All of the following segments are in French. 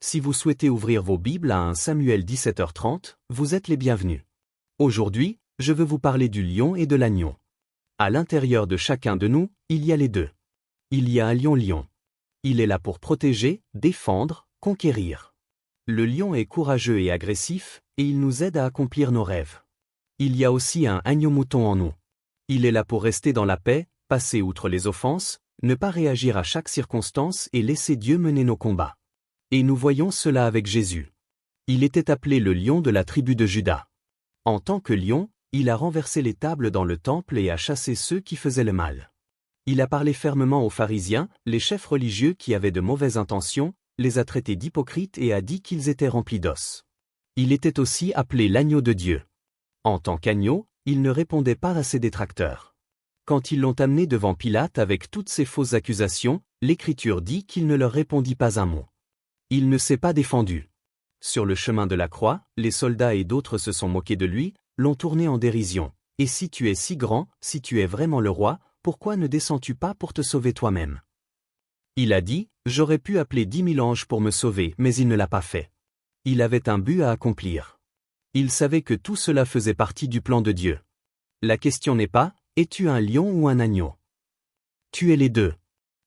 Si vous souhaitez ouvrir vos Bibles à 1 Samuel 17h30, vous êtes les bienvenus. Aujourd'hui, je veux vous parler du lion et de l'agneau. À l'intérieur de chacun de nous, il y a les deux. Il y a un lion. Il est là pour protéger, défendre, conquérir. Le lion est courageux et agressif, et il nous aide à accomplir nos rêves. Il y a aussi un agneau-mouton en nous. Il est là pour rester dans la paix, passer outre les offenses, ne pas réagir à chaque circonstance et laisser Dieu mener nos combats. Et nous voyons cela avec Jésus. Il était appelé le lion de la tribu de Juda. En tant que lion, il a renversé les tables dans le temple et a chassé ceux qui faisaient le mal. Il a parlé fermement aux pharisiens, les chefs religieux qui avaient de mauvaises intentions, les a traités d'hypocrites et a dit qu'ils étaient remplis d'os. Il était aussi appelé l'agneau de Dieu. En tant qu'agneau, il ne répondait pas à ses détracteurs. Quand ils l'ont amené devant Pilate avec toutes ces fausses accusations, l'Écriture dit qu'il ne leur répondit pas un mot. Il ne s'est pas défendu. Sur le chemin de la croix, les soldats et d'autres se sont moqués de lui, l'ont tourné en dérision. Et si tu es si grand, si tu es vraiment le roi, pourquoi ne descends-tu pas pour te sauver toi-même? Il a dit, j'aurais pu appeler 10 000 anges pour me sauver, mais il ne l'a pas fait. Il avait un but à accomplir. Il savait que tout cela faisait partie du plan de Dieu. La question n'est pas, es-tu un lion ou un agneau? Tu es les deux.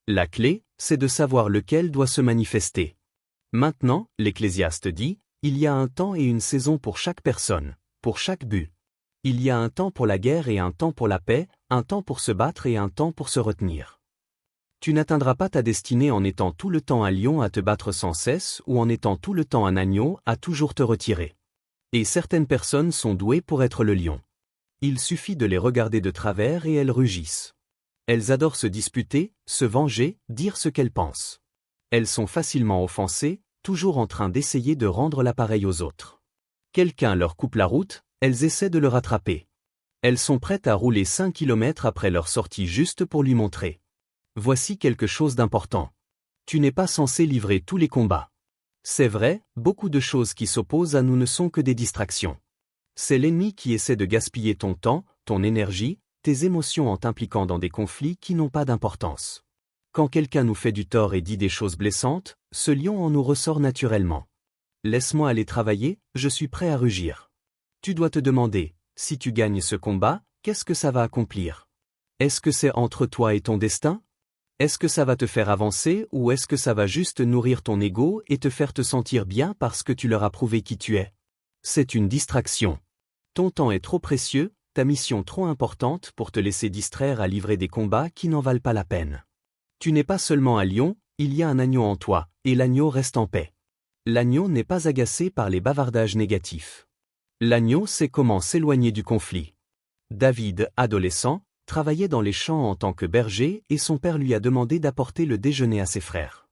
La clé, c'est de savoir lequel doit se manifester. Maintenant, l'Ecclésiaste dit, il y a un temps et une saison pour chaque personne, pour chaque but. Il y a un temps pour la guerre et un temps pour la paix, un temps pour se battre et un temps pour se retenir. Tu n'atteindras pas ta destinée en étant tout le temps un lion à te battre sans cesse ou en étant tout le temps un agneau à toujours te retirer. Et certaines personnes sont douées pour être le lion. Il suffit de les regarder de travers et elles rugissent. Elles adorent se disputer, se venger, dire ce qu'elles pensent. Elles sont facilement offensées, toujours en train d'essayer de rendre l'appareil aux autres. Quelqu'un leur coupe la route, elles essaient de le rattraper. Elles sont prêtes à rouler 5 km après leur sortie juste pour lui montrer. Voici quelque chose d'important. Tu n'es pas censé livrer tous les combats. C'est vrai, beaucoup de choses qui s'opposent à nous ne sont que des distractions. C'est l'ennemi qui essaie de gaspiller ton temps, ton énergie, tes émotions en t'impliquant dans des conflits qui n'ont pas d'importance. Quand quelqu'un nous fait du tort et dit des choses blessantes, ce lion en nous ressort naturellement. Laisse-moi aller travailler, je suis prêt à rugir. Tu dois te demander, si tu gagnes ce combat, qu'est-ce que ça va accomplir? Est-ce que c'est entre toi et ton destin? Est-ce que ça va te faire avancer ou est-ce que ça va juste nourrir ton ego et te faire te sentir bien parce que tu leur as prouvé qui tu es? C'est une distraction. Ton temps est trop précieux, ta mission trop importante pour te laisser distraire à livrer des combats qui n'en valent pas la peine. Tu n'es pas seulement un lion, il y a un agneau en toi, et l'agneau reste en paix. L'agneau n'est pas agacé par les bavardages négatifs. L'agneau sait comment s'éloigner du conflit. David, adolescent, travaillait dans les champs en tant que berger et son père lui a demandé d'apporter le déjeuner à ses frères.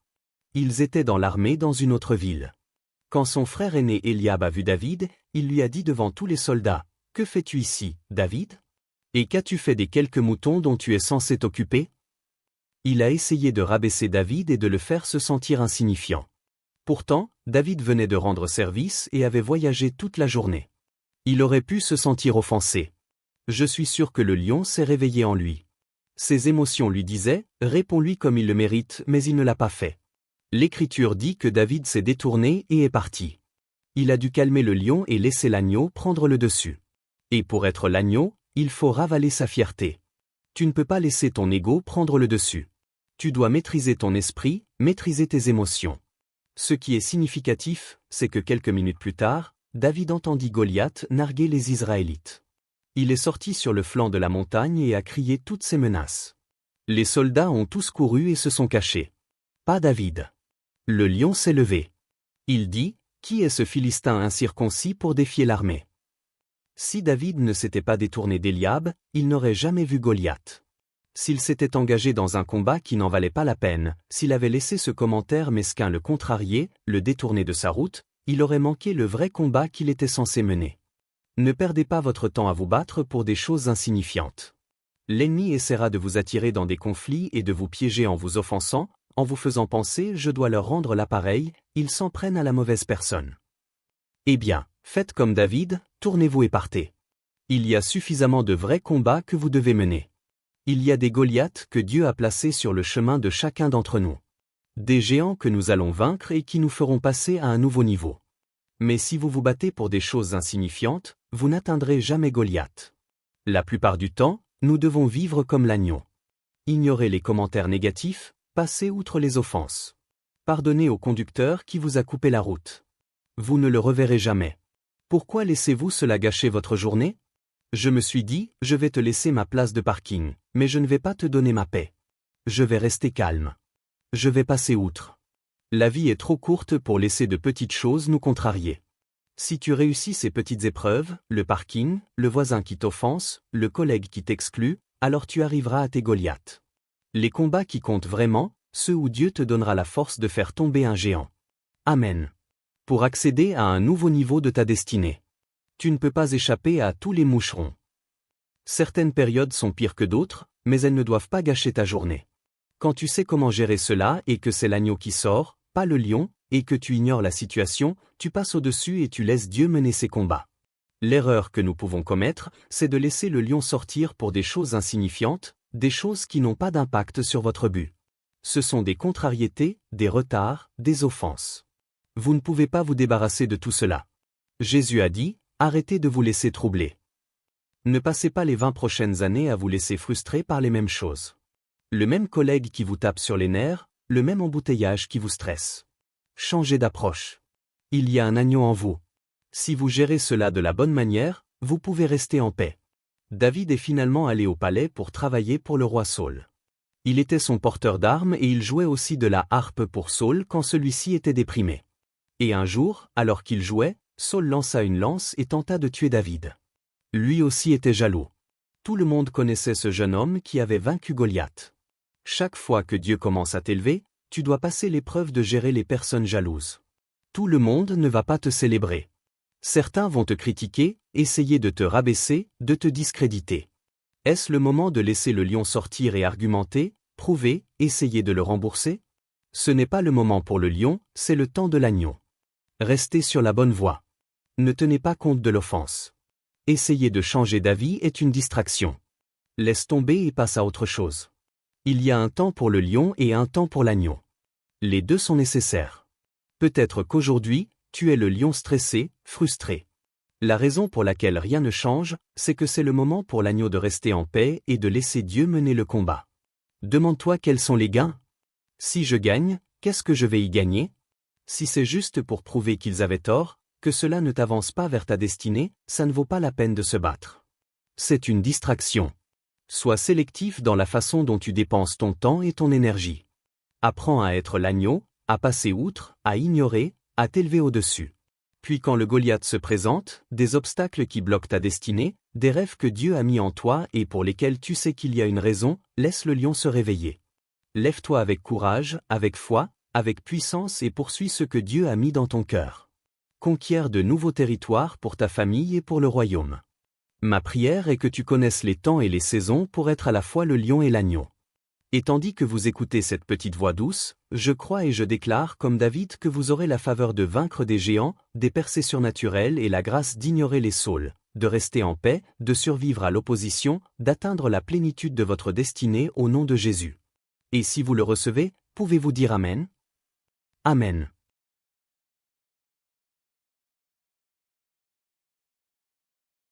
Ils étaient dans l'armée dans une autre ville. Quand son frère aîné Eliab a vu David, il lui a dit devant tous les soldats, « Que fais-tu ici, David? Et qu'as-tu fait des quelques moutons dont tu es censé t'occuper » Il a essayé de rabaisser David et de le faire se sentir insignifiant. Pourtant, David venait de rendre service et avait voyagé toute la journée. Il aurait pu se sentir offensé. Je suis sûr que le lion s'est réveillé en lui. Ses émotions lui disaient, réponds-lui comme il le mérite, mais il ne l'a pas fait. L'Écriture dit que David s'est détourné et est parti. Il a dû calmer le lion et laisser l'agneau prendre le dessus. Et pour être l'agneau, il faut ravaler sa fierté. Tu ne peux pas laisser ton ego prendre le dessus. Tu dois maîtriser ton esprit, maîtriser tes émotions. Ce qui est significatif, c'est que quelques minutes plus tard, David entendit Goliath narguer les Israélites. Il est sorti sur le flanc de la montagne et a crié toutes ses menaces. Les soldats ont tous couru et se sont cachés. Pas David. Le lion s'est levé. Il dit, « Qui est ce Philistin incirconcis pour défier l'armée » Si David ne s'était pas détourné d'Eliab, il n'aurait jamais vu Goliath. S'il s'était engagé dans un combat qui n'en valait pas la peine, s'il avait laissé ce commentaire mesquin le contrarier, le détourner de sa route, il aurait manqué le vrai combat qu'il était censé mener. Ne perdez pas votre temps à vous battre pour des choses insignifiantes. L'ennemi essaiera de vous attirer dans des conflits et de vous piéger en vous offensant, en vous faisant penser « je dois leur rendre l'appareil », ils s'en prennent à la mauvaise personne. Eh bien, faites comme David, tournez-vous et partez. Il y a suffisamment de vrais combats que vous devez mener. Il y a des Goliaths que Dieu a placés sur le chemin de chacun d'entre nous. Des géants que nous allons vaincre et qui nous feront passer à un nouveau niveau. Mais si vous vous battez pour des choses insignifiantes, vous n'atteindrez jamais Goliath. La plupart du temps, nous devons vivre comme l'agneau. Ignorez les commentaires négatifs, passez outre les offenses. Pardonnez au conducteur qui vous a coupé la route. Vous ne le reverrez jamais. Pourquoi laissez-vous cela gâcher votre journée? Je me suis dit, je vais te laisser ma place de parking, mais je ne vais pas te donner ma paix. Je vais rester calme. Je vais passer outre. La vie est trop courte pour laisser de petites choses nous contrarier. Si tu réussis ces petites épreuves, le parking, le voisin qui t'offense, le collègue qui t'exclut, alors tu arriveras à tes Goliaths. Les combats qui comptent vraiment, ceux où Dieu te donnera la force de faire tomber un géant. Amen. Pour accéder à un nouveau niveau de ta destinée. Tu ne peux pas échapper à tous les moucherons. Certaines périodes sont pires que d'autres, mais elles ne doivent pas gâcher ta journée. Quand tu sais comment gérer cela et que c'est l'agneau qui sort, pas le lion, et que tu ignores la situation, tu passes au-dessus et tu laisses Dieu mener ses combats. L'erreur que nous pouvons commettre, c'est de laisser le lion sortir pour des choses insignifiantes, des choses qui n'ont pas d'impact sur votre but. Ce sont des contrariétés, des retards, des offenses. Vous ne pouvez pas vous débarrasser de tout cela. Jésus a dit, arrêtez de vous laisser troubler. Ne passez pas les 20 prochaines années à vous laisser frustrer par les mêmes choses. Le même collègue qui vous tape sur les nerfs, le même embouteillage qui vous stresse. Changez d'approche. Il y a un agneau en vous. Si vous gérez cela de la bonne manière, vous pouvez rester en paix. David est finalement allé au palais pour travailler pour le roi Saül. Il était son porteur d'armes et il jouait aussi de la harpe pour Saül quand celui-ci était déprimé. Et un jour, alors qu'il jouait, Saül lança une lance et tenta de tuer David. Lui aussi était jaloux. Tout le monde connaissait ce jeune homme qui avait vaincu Goliath. Chaque fois que Dieu commence à t'élever, tu dois passer l'épreuve de gérer les personnes jalouses. Tout le monde ne va pas te célébrer. Certains vont te critiquer, essayer de te rabaisser, de te discréditer. Est-ce le moment de laisser le lion sortir et argumenter, prouver, essayer de le rembourser? Ce n'est pas le moment pour le lion, c'est le temps de l'agneau. Restez sur la bonne voie. Ne tenez pas compte de l'offense. Essayer de changer d'avis est une distraction. Laisse tomber et passe à autre chose. Il y a un temps pour le lion et un temps pour l'agneau. Les deux sont nécessaires. Peut-être qu'aujourd'hui, tu es le lion stressé, frustré. La raison pour laquelle rien ne change, c'est que c'est le moment pour l'agneau de rester en paix et de laisser Dieu mener le combat. Demande-toi quels sont les gains. Si je gagne, qu'est-ce que je vais y gagner? Si c'est juste pour prouver qu'ils avaient tort, que cela ne t'avance pas vers ta destinée, ça ne vaut pas la peine de se battre. C'est une distraction. Sois sélectif dans la façon dont tu dépenses ton temps et ton énergie. Apprends à être l'agneau, à passer outre, à ignorer, à t'élever au-dessus. Puis quand le Goliath se présente, des obstacles qui bloquent ta destinée, des rêves que Dieu a mis en toi et pour lesquels tu sais qu'il y a une raison, laisse le lion se réveiller. Lève-toi avec courage, avec foi, avec puissance et poursuis ce que Dieu a mis dans ton cœur. Conquiers de nouveaux territoires pour ta famille et pour le royaume. Ma prière est que tu connaisses les temps et les saisons pour être à la fois le lion et l'agneau. Et tandis que vous écoutez cette petite voix douce, je crois et je déclare comme David que vous aurez la faveur de vaincre des géants, des percées surnaturelles et la grâce d'ignorer les saules, de rester en paix, de survivre à l'opposition, d'atteindre la plénitude de votre destinée au nom de Jésus. Et si vous le recevez, pouvez-vous dire Amen? Amen.